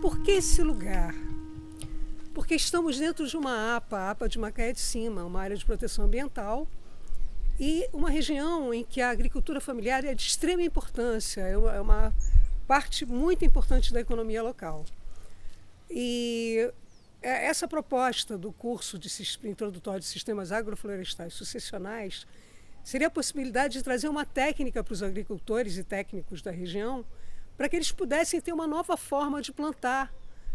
Por que esse lugar? Porque estamos dentro de uma APA, a APA de Macaé de Cima, uma área de proteção ambiental, e uma região em que a agricultura familiar é de extrema importância, é uma parte muito importante da economia local. E essa proposta do curso introdutório de sistemas agroflorestais sucessionais seria a possibilidade de trazer uma técnica para os agricultores e técnicos da região para que eles pudessem ter uma nova forma de plantar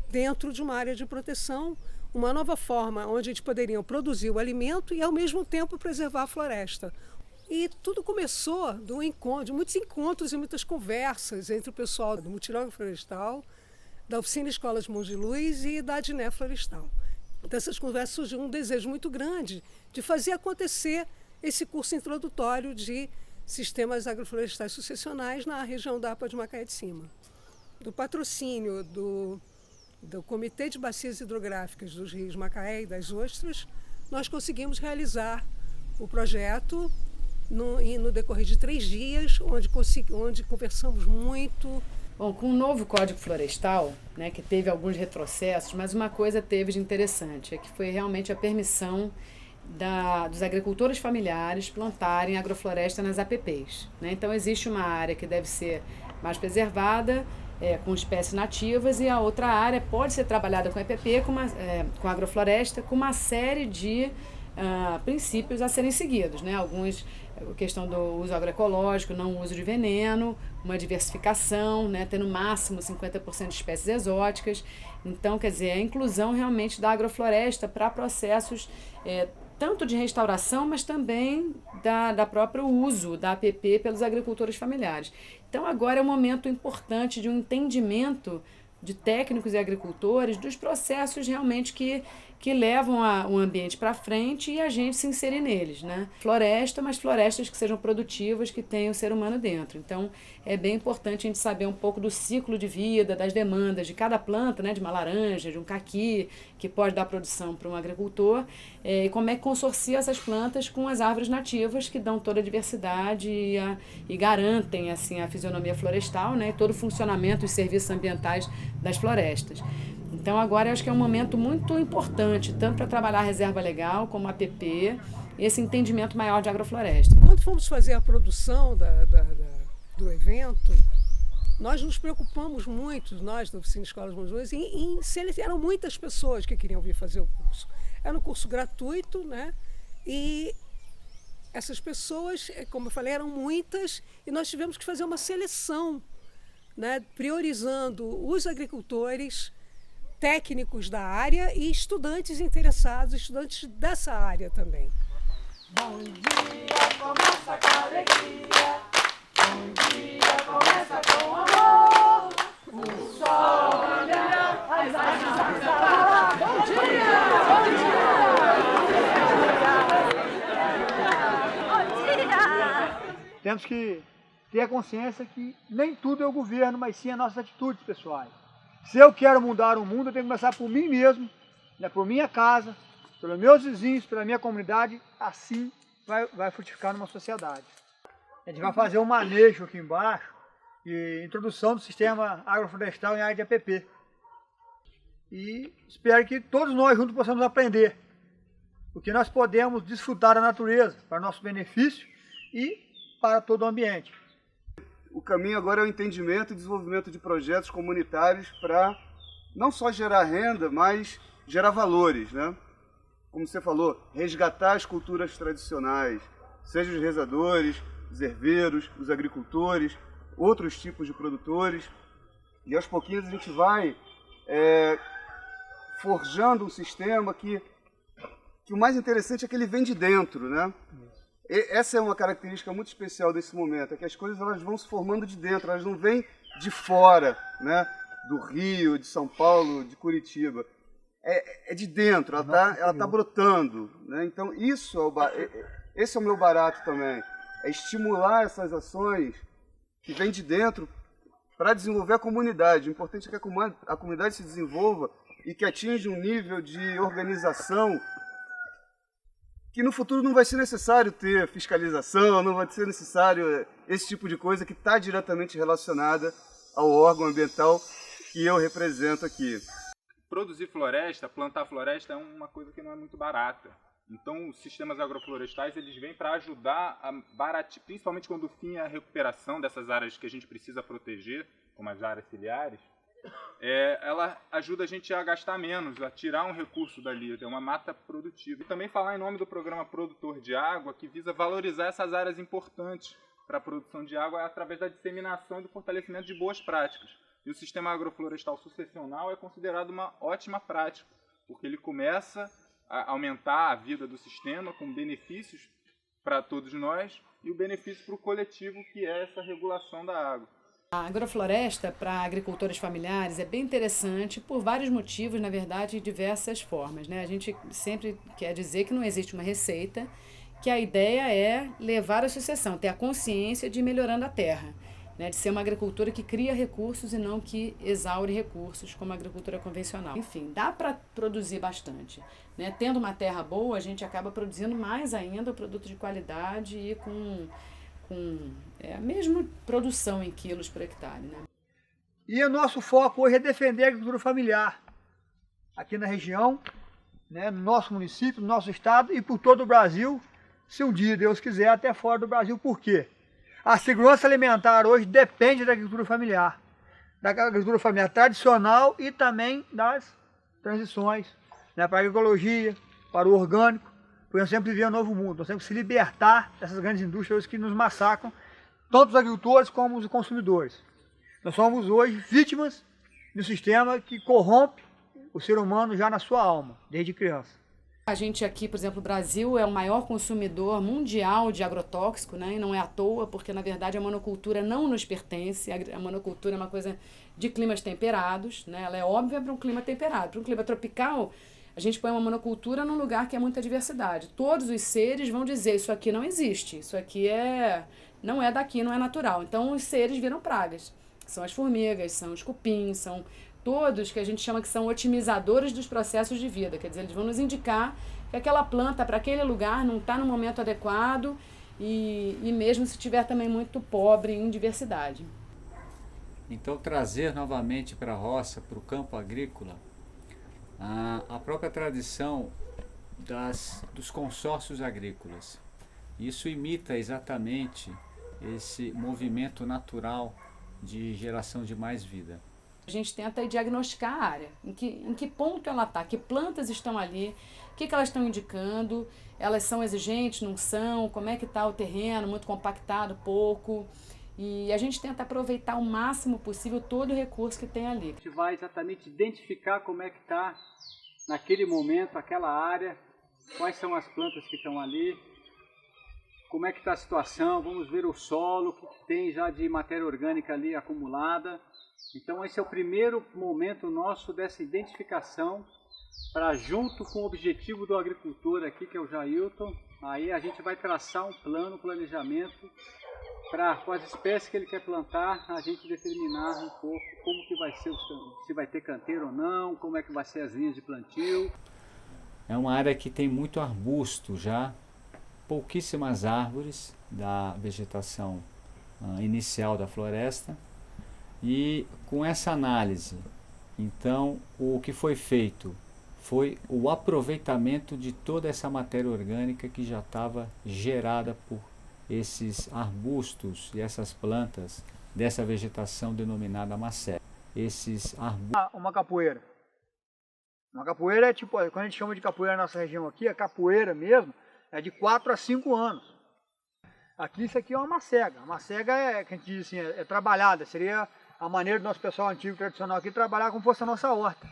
dentro de uma área de proteção, uma nova forma onde eles poderiam produzir o alimento e ao mesmo tempo preservar a floresta. E tudo começou de muitos encontros e muitas conversas entre o pessoal do Mutirão Agroflorestal, da Oficina Escolas Mãos de Luz e da Adné Florestal. Dessas conversas surgiu um desejo muito grande de fazer acontecer esse curso introdutório de sistemas agroflorestais sucessionais na região da APA de Macaé de Cima. Do patrocínio do Comitê de Bacias Hidrográficas dos Rios Macaé e das Ostras, nós conseguimos realizar o projeto no decorrer de 3 dias, onde conversamos muito. Bom, com o novo Código Florestal, né, que teve alguns retrocessos, mas uma coisa teve de interessante, é que foi realmente a permissão dos agricultores familiares plantarem agrofloresta nas APPs. Né? Então existe uma área que deve ser mais preservada, com espécies nativas, e a outra área pode ser trabalhada com EPP, com agrofloresta, com uma série de princípios a serem seguidos, né? Alguns, a questão do uso agroecológico, não uso de veneno, uma diversificação, né? Ter no máximo 50% de espécies exóticas. Então, quer dizer, a inclusão realmente da agrofloresta para processos tanto de restauração, mas também da próprio uso da APP pelos agricultores familiares. Então, agora é um momento importante de um entendimento de técnicos e agricultores dos processos realmente que levam o ambiente para frente e a gente se inserir neles, né? Floresta, mas florestas que sejam produtivas, que tenham o ser humano dentro. Então, é bem importante a gente saber um pouco do ciclo de vida, das demandas de cada planta, né? De uma laranja, de um caqui, que pode dar produção para um agricultor, e como é que consorcia essas plantas com as árvores nativas que dão toda a diversidade e garantem assim, a fisionomia florestal, né? E todo o funcionamento e serviços ambientais das florestas. Então agora eu acho que é um momento muito importante, tanto para trabalhar a reserva legal como a APP, esse entendimento maior de agrofloresta. Quando fomos fazer a produção do evento, nós nos preocupamos muito, nós da Oficina Escolas Mãos de Luz, eram muitas pessoas que queriam vir fazer o curso. Era um curso gratuito, né? E essas pessoas, como eu falei, eram muitas, e nós tivemos que fazer uma seleção, né? Priorizando os agricultores, técnicos da área e estudantes interessados, estudantes dessa área também. Bom dia, começa com alegria. Bom dia, começa com amor. O sol brilha, as árvores falam. Bom dia, bom dia. Bom dia. Temos que ter a consciência que nem tudo é o governo, mas sim as nossas atitudes pessoais. Se eu quero mudar o mundo, eu tenho que começar por mim mesmo, né, por minha casa, pelos meus vizinhos, pela minha comunidade, assim vai frutificar numa sociedade. A gente vai fazer um manejo aqui embaixo e introdução do sistema agroflorestal em área de APP. E espero que todos nós juntos possamos aprender, porque nós podemos desfrutar da natureza para nosso benefício e para todo o ambiente. O caminho agora é o entendimento e desenvolvimento de projetos comunitários para não só gerar renda, mas gerar valores, né? Como você falou, resgatar as culturas tradicionais, seja os rezadores, os herveiros, os agricultores, outros tipos de produtores. E aos pouquinhos a gente vai forjando um sistema que o mais interessante é que ele vem de dentro, né? Essa é uma característica muito especial desse momento, é que as coisas elas vão se formando de dentro, elas não vêm de fora, né? Do Rio, de São Paulo, de Curitiba. É de dentro, ela tá brotando, né? Então esse é o meu barato também, é estimular essas ações que vêm de dentro para desenvolver a comunidade. O importante é que a comunidade se desenvolva e que atinja um nível de organização que no futuro não vai ser necessário ter fiscalização, não vai ser necessário esse tipo de coisa que está diretamente relacionada ao órgão ambiental que eu represento aqui. Produzir floresta, plantar floresta é uma coisa que não é muito barata. Então, os sistemas agroflorestais eles vêm para ajudar a baratear, principalmente quando o fim é a recuperação dessas áreas que a gente precisa proteger, como as áreas ciliares. Ela ajuda a gente a gastar menos, a tirar um recurso dali, ter uma mata produtiva. E também falar em nome do programa Produtor de Água, que visa valorizar essas áreas importantes para a produção de água através da disseminação e do fortalecimento de boas práticas. E o sistema agroflorestal sucessional é considerado uma ótima prática, porque ele começa a aumentar a vida do sistema com benefícios para todos nós e o benefício para o coletivo, que é essa regulação da água. A agrofloresta para agricultores familiares é bem interessante por vários motivos, na verdade, de diversas formas, né? A gente sempre quer dizer que não existe uma receita, que a ideia é levar a sucessão, ter a consciência de ir melhorando a terra, né? De ser uma agricultura que cria recursos e não que exaure recursos, como a agricultura convencional. Enfim, dá para produzir bastante, né? Tendo uma terra boa, a gente acaba produzindo mais ainda produto de qualidade e com a mesma produção em quilos por hectare, né? E o nosso foco hoje é defender a agricultura familiar aqui na região, né, no nosso município, no nosso estado e por todo o Brasil, se um dia Deus quiser, até fora do Brasil. Por quê? A segurança alimentar hoje depende da agricultura familiar tradicional e também das transições, né, para a agroecologia, para o orgânico. Porque nós sempre vivemos um novo mundo, nós temos que se libertar dessas grandes indústrias que nos massacram, tanto os agricultores como os consumidores. Nós somos hoje vítimas de um sistema que corrompe o ser humano já na sua alma, desde criança. A gente aqui, por exemplo, o Brasil é o maior consumidor mundial de agrotóxico, né? E não é à toa, porque na verdade a monocultura não nos pertence. A monocultura é uma coisa de climas temperados, né? Ela é óbvia para um clima temperado. Para um clima tropical, a gente põe uma monocultura num lugar que é muita diversidade. Todos os seres vão dizer, isso aqui não existe, isso aqui não é daqui, não é natural. Então os seres viram pragas. São as formigas, são os cupins, são todos que a gente chama que são otimizadores dos processos de vida. Quer dizer, eles vão nos indicar que aquela planta para aquele lugar não está no momento adequado e mesmo se estiver também muito pobre em diversidade. Então trazer novamente para a roça, para o campo agrícola, a própria tradição dos consórcios agrícolas. Isso imita exatamente esse movimento natural de geração de mais vida. A gente tenta diagnosticar a área, em que ponto ela está, que plantas estão ali, o que elas estão indicando, elas são exigentes, não são, como é que está o terreno, muito compactado, pouco. E a gente tenta aproveitar o máximo possível todo o recurso que tem ali. A gente vai exatamente identificar como é que está naquele momento, aquela área, quais são as plantas que estão ali, como é que está a situação, vamos ver o solo, o que tem já de matéria orgânica ali acumulada. Então esse é o primeiro momento nosso dessa identificação para, junto com o objetivo do agricultor aqui, que é o Jailton, aí a gente vai traçar um plano, planejamento, para com as espécies que ele quer plantar, a gente determinar um pouco como que vai ser, se vai ter canteiro ou não, como é que vai ser as linhas de plantio. É uma área que tem muito arbusto já, pouquíssimas árvores da vegetação inicial da floresta. E com essa análise, então, o que foi feito foi o aproveitamento de toda essa matéria orgânica que já estava gerada por esses arbustos e essas plantas dessa vegetação denominada macega. Esses arbustos... Uma capoeira. Uma capoeira é tipo, quando a gente chama de capoeira na nossa região aqui, a capoeira mesmo é de 4 a 5 anos. Aqui isso aqui é uma macega. A macega é, que a gente diz assim, é trabalhada, seria a maneira do nosso pessoal antigo, tradicional aqui, trabalhar como fosse a nossa horta.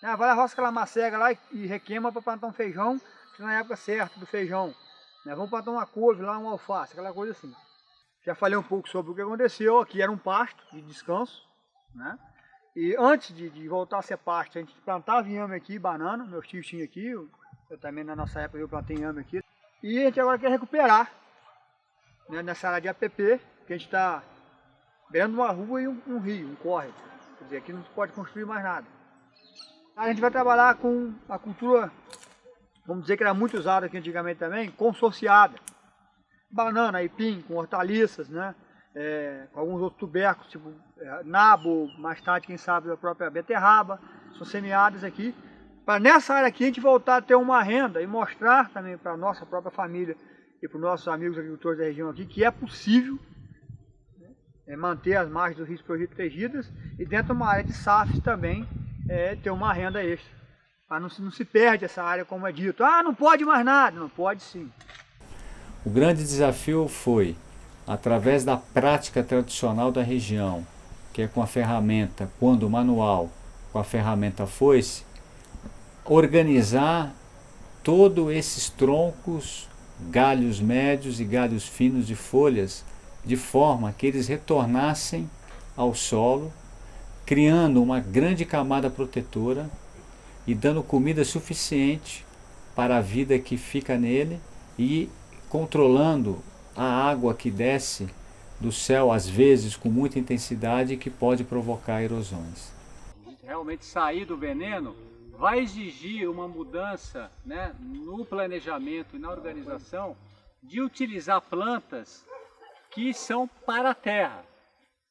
Vai lá, roça aquela macega lá e requeima para plantar um feijão, que na época certa do feijão. Vamos plantar uma couve lá, um alface, aquela coisa assim. Já falei um pouco sobre o que aconteceu. Aqui era um pasto de descanso, né? E antes de voltar a ser pasto, a gente plantava inhame aqui, banana, meus tios tinham aqui, eu também na nossa época eu plantei inhame aqui. E a gente agora quer recuperar, né, nessa área de APP, que a gente está beirando uma rua e um rio, um córrego. Quer dizer, aqui não se pode construir mais nada. A gente vai trabalhar com a cultura, vamos dizer que era muito usada aqui antigamente também, consorciada. Banana, aipim, com hortaliças, né? com alguns outros tubérculos, tipo nabo, mais tarde, quem sabe, a própria beterraba, são semeadas aqui, para nessa área aqui a gente voltar a ter uma renda e mostrar também para a nossa própria família e para os nossos amigos agricultores da região aqui que é possível, né, manter as margens do risco protegidas e dentro de uma área de SAFs também ter uma renda extra. Não se perde essa área, como é dito. Ah, não pode mais nada. Não pode sim. O grande desafio foi, através da prática tradicional da região, que é com a ferramenta, quando manual, com a ferramenta foice, organizar todos esses troncos, galhos médios e galhos finos de folhas, de forma que eles retornassem ao solo, criando uma grande camada protetora e dando comida suficiente para a vida que fica nele e controlando a água que desce do céu, às vezes com muita intensidade, que pode provocar erosões. Realmente sair do veneno vai exigir uma mudança, né, no planejamento e na organização de utilizar plantas que são para a terra.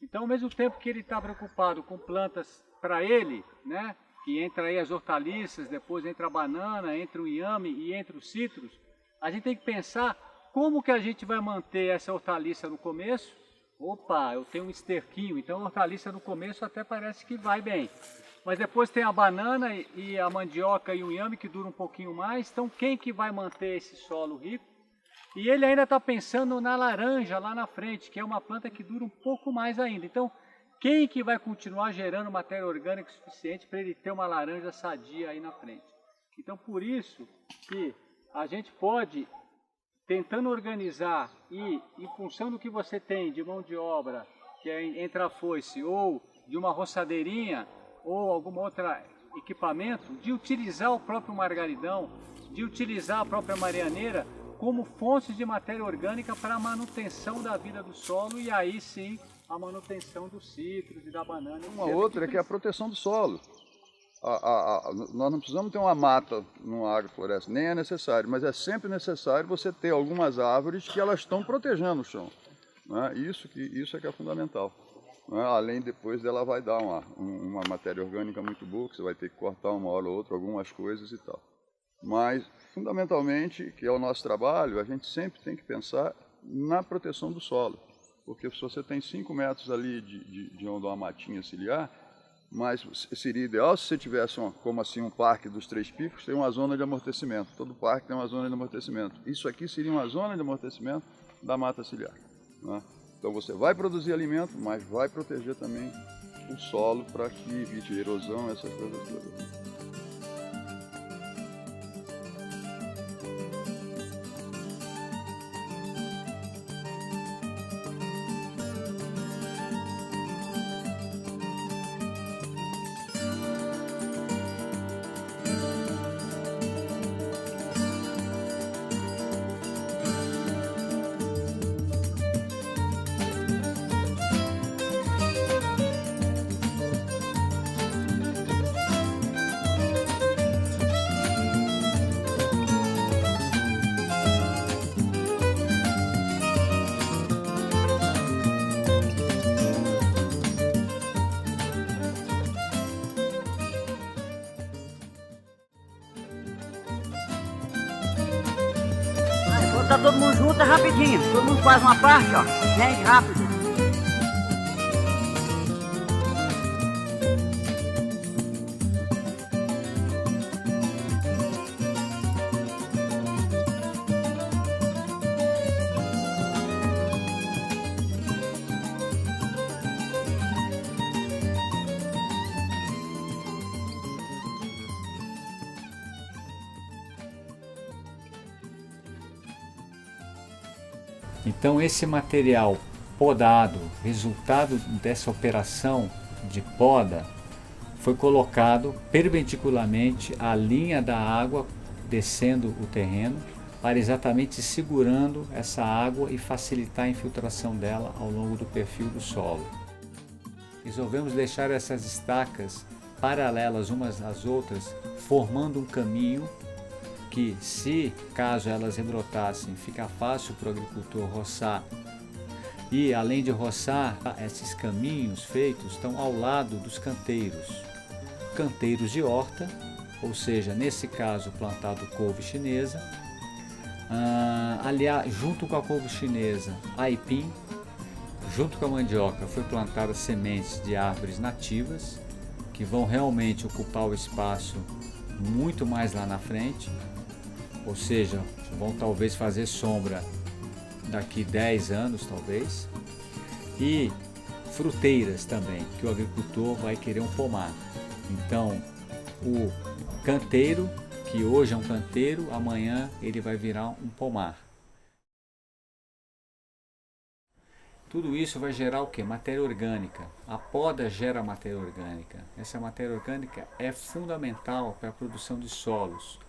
Então, ao mesmo tempo que ele está preocupado com plantas para ele, né, que entra aí as hortaliças, depois entra a banana, entra o inhame e entra os citros, a gente tem que pensar como que a gente vai manter essa hortaliça no começo. Opa, eu tenho um esterquinho, então a hortaliça no começo até parece que vai bem. Mas depois tem a banana e a mandioca e o inhame que dura um pouquinho mais, então quem que vai manter esse solo rico? E ele ainda está pensando na laranja lá na frente, que é uma planta que dura um pouco mais ainda. Então, quem que vai continuar gerando matéria orgânica suficiente para ele ter uma laranja sadia aí na frente? Então, por isso que a gente pode, tentando organizar e, em função do que você tem de mão de obra, que é entre a foice ou de uma roçadeirinha ou algum outro equipamento, de utilizar o próprio margaridão, de utilizar a própria marianeira como fontes de matéria orgânica para a manutenção da vida do solo e aí sim a manutenção dos citros e da banana. Uma outra é que é a proteção do solo. Nós não precisamos ter uma mata numa agrofloresta, nem é necessário, mas é sempre necessário você ter algumas árvores que elas estão protegendo o chão. Né? Isso é que é fundamental. Né? Além depois dela vai dar uma matéria orgânica muito boa, que você vai ter que cortar uma hora ou outra, algumas coisas e tal. Mas, fundamentalmente, que é o nosso trabalho, a gente sempre tem que pensar na proteção do solo. Porque se você tem 5 metros ali de onde uma matinha ciliar, mas seria ideal se você tivesse, como assim, um parque dos 3 picos, tem uma zona de amortecimento. Todo parque tem uma zona de amortecimento. Isso aqui seria uma zona de amortecimento da mata ciliar. Né? Então você vai produzir alimento, mas vai proteger também o solo para que evite erosão, essas coisas todas. Tá todo mundo junto, é rapidinho. Todo mundo faz uma parte, ó. Rende rápido. Então esse material podado, resultado dessa operação de poda, foi colocado perpendicularmente à linha da água descendo o terreno, para exatamente segurando essa água e facilitar a infiltração dela ao longo do perfil do solo. Resolvemos deixar essas estacas paralelas umas às outras, formando um caminho que, se caso elas rebrotassem, fica fácil para o agricultor roçar E além de roçar, esses caminhos feitos estão ao lado dos canteiros. Canteiros de horta, ou seja, nesse caso plantado couve chinesa. Aliás, junto com a couve chinesa, aipim. Junto com a mandioca foi plantada sementes de árvores nativas, que vão realmente ocupar o espaço muito mais lá na frente, ou seja, vão talvez fazer sombra daqui 10 anos talvez, e fruteiras também, que o agricultor vai querer um pomar. Então, o canteiro, que hoje é um canteiro, amanhã ele vai virar um pomar. Tudo isso vai gerar o quê? Matéria orgânica. A poda gera matéria orgânica. Essa matéria orgânica é fundamental para a produção de solos.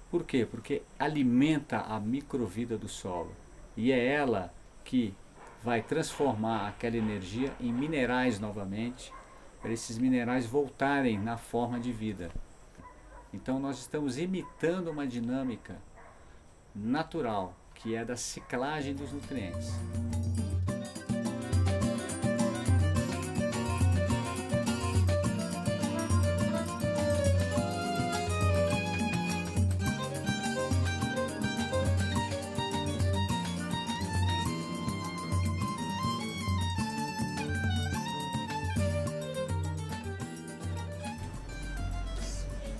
Por quê? Porque alimenta a microvida do solo. E é ela que vai transformar aquela energia em minerais novamente, para esses minerais voltarem na forma de vida. Então nós estamos imitando uma dinâmica natural, que é da ciclagem dos nutrientes.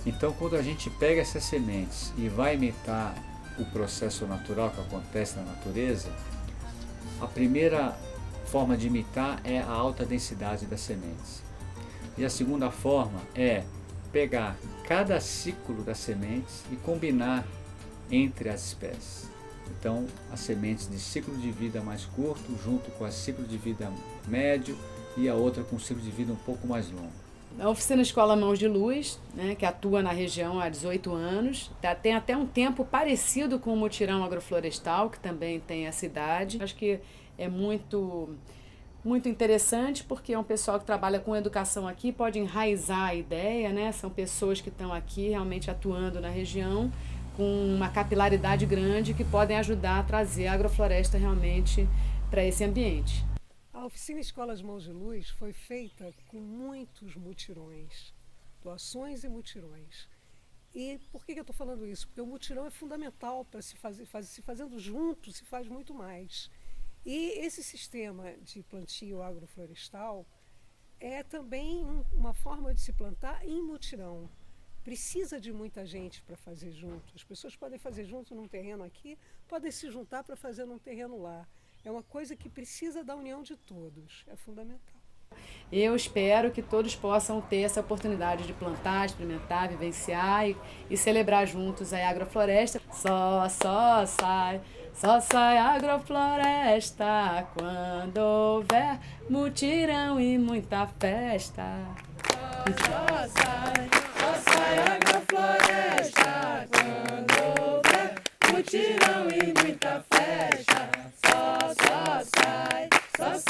Então, quando a gente pega essas sementes e vai imitar o processo natural que acontece na natureza, a primeira forma de imitar é a alta densidade das sementes. E a segunda forma é pegar cada ciclo das sementes e combinar entre as espécies. Então, as sementes de ciclo de vida mais curto, junto com a ciclo de vida médio e a outra com ciclo de vida um pouco mais longo. A oficina Escola Mãos de Luz, né, que atua na região há 18 anos, tem até um tempo parecido com o Mutirão Agroflorestal, que também tem essa idade. Acho que é muito interessante, porque é um pessoal que trabalha com educação aqui, pode enraizar a ideia, né? São pessoas que estão aqui realmente atuando na região, com uma capilaridade grande, que podem ajudar a trazer a agrofloresta realmente para esse ambiente. A oficina Escolas Mãos de Luz foi feita com muitos mutirões, doações e mutirões. E por que eu estou falando isso? Porque o mutirão é fundamental para se fazendo junto, se faz muito mais. E esse sistema de plantio agroflorestal é também uma forma de se plantar em mutirão. Precisa de muita gente para fazer junto. As pessoas podem fazer junto num terreno aqui, podem se juntar para fazer num terreno lá. É uma coisa que precisa da união de todos, é fundamental. Eu espero que todos possam ter essa oportunidade de plantar, experimentar, vivenciar e celebrar juntos a agrofloresta. Só sai agrofloresta quando houver mutirão e muita festa. Só sai agrofloresta quando houver mutirão e muita festa. Só sai